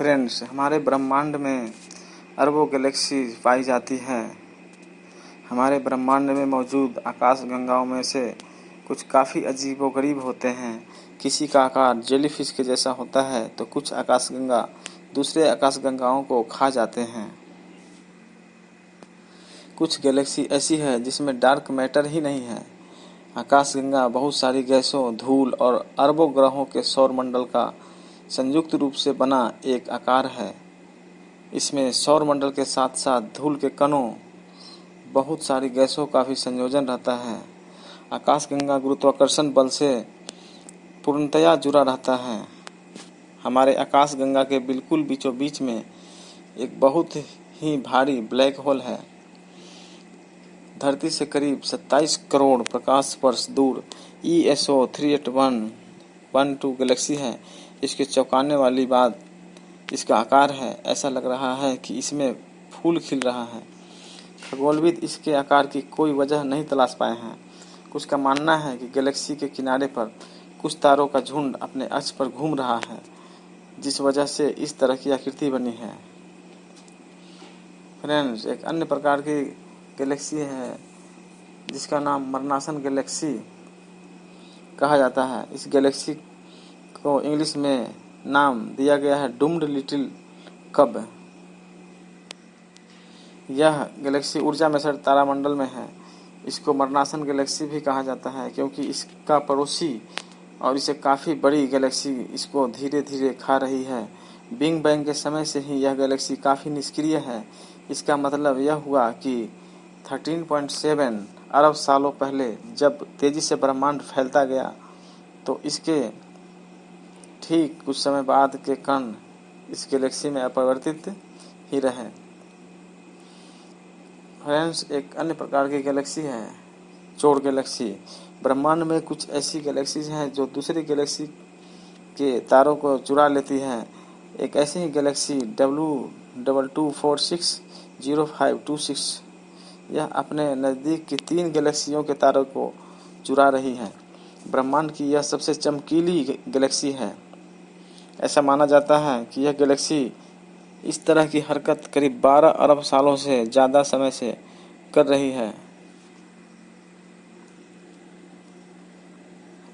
Friends, हमारे ब्रह्मांड में अरबों गैलेक्सी पाई जाती है। हमारे ब्रह्मांड में मौजूद आकाशगंगाओं में से कुछ काफ़ी अजीबोगरीब होते हैं। किसी का आकार जेलीफिश के जैसा होता है तो कुछ आकाशगंगा दूसरे आकाशगंगाओं को खा जाते हैं। कुछ गैलेक्सी ऐसी है जिसमें डार्क मैटर ही नहीं है। आकाशगंगा बहुत सारी गैसों, धूल और अरबों ग्रहों के सौरमंडल का संयुक्त रूप से बना एक आकार है। इसमें सौरमंडल के साथ साथ धूल के कणों, बहुत सारी गैसों का भी संयोजन रहता है। आकाशगंगा गुरुत्वाकर्षण बल से पूर्णतया जुड़ा रहता है। हमारे आकाशगंगा के बिल्कुल बीचों बीच में एक बहुत ही भारी ब्लैक होल है। धरती से करीब 27 करोड़ प्रकाश वर्ष दूर ESO 38112 गैलेक्सी है। इसके चौंकाने वाली बात इसका आकार है। ऐसा लग रहा है कि इसमें फूल खिल रहा है। खगोलविद इसके आकार की कोई वजह नहीं तलाश पाए हैं। कुछ का मानना है कि गैलेक्सी के किनारे पर कुछ तारों का झुंड अपने अक्ष पर घूम रहा है, जिस वजह से इस तरह की आकृति बनी है। फ्रेंड्स, एक अन्य प्रकार की गैलेक्सी है जिसका नाम मरनासन गैलेक्सी कहा जाता है। इस गैलेक्सी को इंग्लिश में नाम दिया गया है डूम्ड लिटिल कब। यह गैलेक्सी ऊर्जा में सर तारामंडल में है। इसको मरनासन गैलेक्सी भी कहा जाता है क्योंकि इसका पड़ोसी और इसे काफ़ी बड़ी गैलेक्सी इसको धीरे धीरे खा रही है। बिग बैंग के समय से ही यह गैलेक्सी काफ़ी निष्क्रिय है। इसका मतलब यह हुआ कि 13.7 अरब सालों पहले जब तेज़ी से ब्रह्मांड फैलता गया तो इसके ठीक कुछ समय बाद के कण इस गैलेक्सी में अपरिवर्तित ही रहे। फ्रेंड्स, एक अन्य प्रकार की गैलेक्सी है चोर गैलेक्सी। ब्रह्मांड में कुछ ऐसी गैलेक्सीज हैं जो दूसरी गैलेक्सी के तारों को चुरा लेती हैं। एक ऐसी ही गैलेक्सी W22460526 यह अपने नज़दीक की 3 गैलेक्सियों के तारों को चुरा रही है। ब्रह्मांड की यह सबसे चमकीली गैलेक्सी है। ऐसा माना जाता है कि यह गैलेक्सी इस तरह की हरकत करीब 12 अरब सालों से ज़्यादा समय से कर रही है।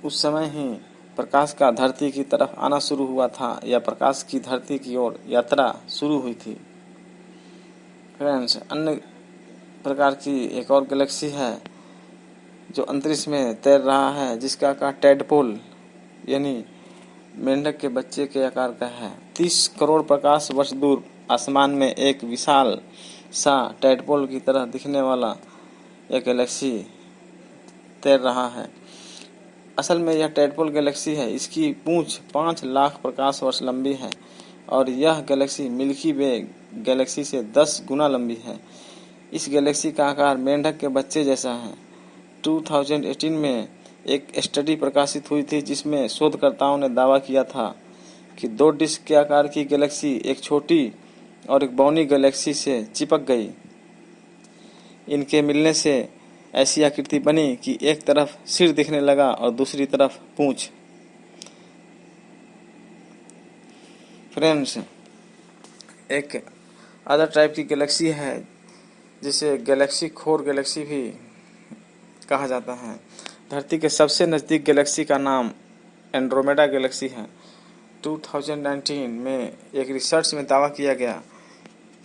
उस समय ही प्रकाश का धरती की तरफ आना शुरू हुआ था या प्रकाश की धरती की ओर यात्रा शुरू हुई थी। फ्रेंड्स, अन्य प्रकार की एक और गैलेक्सी है जो अंतरिक्ष में तैर रहा है, जिसका आकार टैडपोल यानी मेंढक के बच्चे के आकार का है। 30 करोड़ प्रकाश वर्ष दूर आसमान में एक विशाल सा टैडपोल की तरह दिखने वाला यह गैलेक्सी तैर रहा है। असल में यह टैडपोल गैलेक्सी है। इसकी पूंछ 5 लाख प्रकाश वर्ष लंबी है और यह गैलेक्सी मिल्की वे गैलेक्सी से 10 गुना लंबी है। इस गैलेक्सी का आकार मेंढक के बच्चे जैसा है। 2018 में एक स्टडी प्रकाशित हुई थी जिसमें शोधकर्ताओं ने दावा किया था कि 2 डिस्क के आकार की गैलेक्सी एक छोटी और एक बौनी गैलेक्सी से चिपक गई। इनके मिलने से ऐसी आकृति बनी कि एक तरफ सिर दिखने लगा और दूसरी तरफ पूंछ। फ्रेंड्स, एक अदर टाइप की गैलेक्सी है जिसे गैलेक्सी खोर गैलेक्सी भी कहा जाता है। धरती के सबसे नज़दीक गैलेक्सी का नाम एंड्रोमेडा गैलेक्सी है। 2019 में एक रिसर्च में दावा किया गया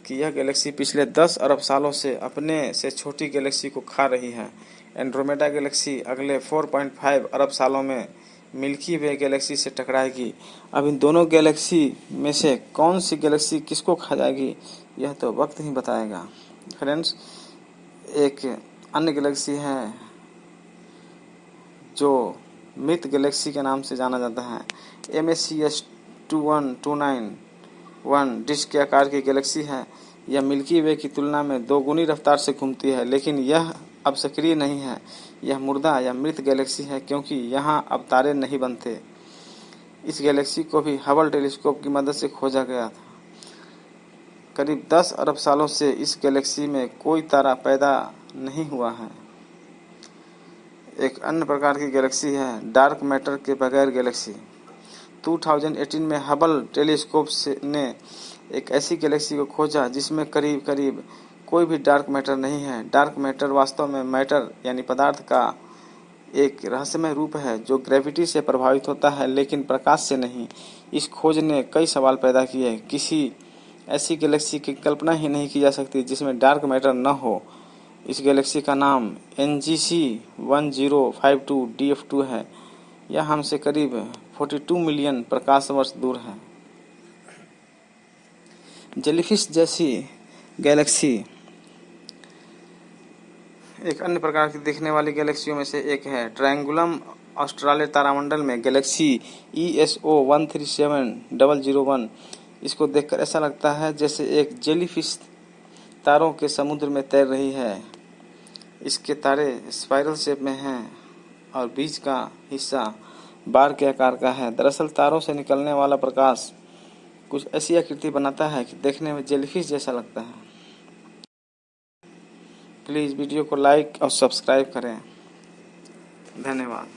कि यह गैलेक्सी पिछले 10 अरब सालों से अपने से छोटी गैलेक्सी को खा रही है। एंड्रोमेडा गैलेक्सी अगले 4.5 अरब सालों में मिल्की वे गैलेक्सी से टकराएगी। अब इन दोनों गैलेक्सी में से कौन सी गैलेक्सी किसको खा जाएगी यह तो वक्त ही बताएगा। फ्रेंड्स, एक अन्य गैलेक्सी है जो मृत गैलेक्सी के नाम से जाना जाता है। MACS 21291 डिस्क के आकार की गैलेक्सी है। यह मिल्की वे की तुलना में 2 गुनी रफ्तार से घूमती है, लेकिन यह अब सक्रिय नहीं है। यह मुर्दा या मृत गैलेक्सी है क्योंकि यहाँ अब तारे नहीं बनते। इस गैलेक्सी को भी हबल टेलीस्कोप की मदद से खोजा गया था। करीब 10 अरब सालों से इस गैलेक्सी में कोई तारा पैदा नहीं हुआ है। एक अन्य प्रकार की गैलेक्सी है डार्क मैटर के बगैर गैलेक्सी। 2018 में हबल टेलीस्कोप ने एक ऐसी गैलेक्सी को खोजा जिसमें करीब करीब कोई भी डार्क मैटर नहीं है। डार्क मैटर वास्तव में मैटर यानी पदार्थ का एक रहस्यमय रूप है जो ग्रेविटी से प्रभावित होता है लेकिन प्रकाश से नहीं। इस खोज ने कई सवाल पैदा किए। किसी ऐसी गैलेक्सी की कल्पना ही नहीं की जा सकती जिसमें डार्क मैटर न हो। इस गैलेक्सी का नाम NGC 1052 DF2 है। यह हमसे करीब 42 मिलियन प्रकाश वर्ष दूर है। जेलीफिश जैसी गैलेक्सी एक अन्य प्रकार की दिखने वाली गैलेक्सियों में से एक है। ट्रायंगुलम ऑस्ट्राले तारामंडल में गैलेक्सी ESO 137001, इसको देखकर ऐसा लगता है जैसे एक जेलीफिश तारों के समुद्र में तैर रही है। इसके तारे स्पाइरल शेप में हैं और बीच का हिस्सा बार के आकार का है। दरअसल तारों से निकलने वाला प्रकाश कुछ ऐसी आकृति बनाता है कि देखने में जेलीफिश जैसा लगता है। प्लीज़ वीडियो को लाइक और सब्सक्राइब करें। धन्यवाद।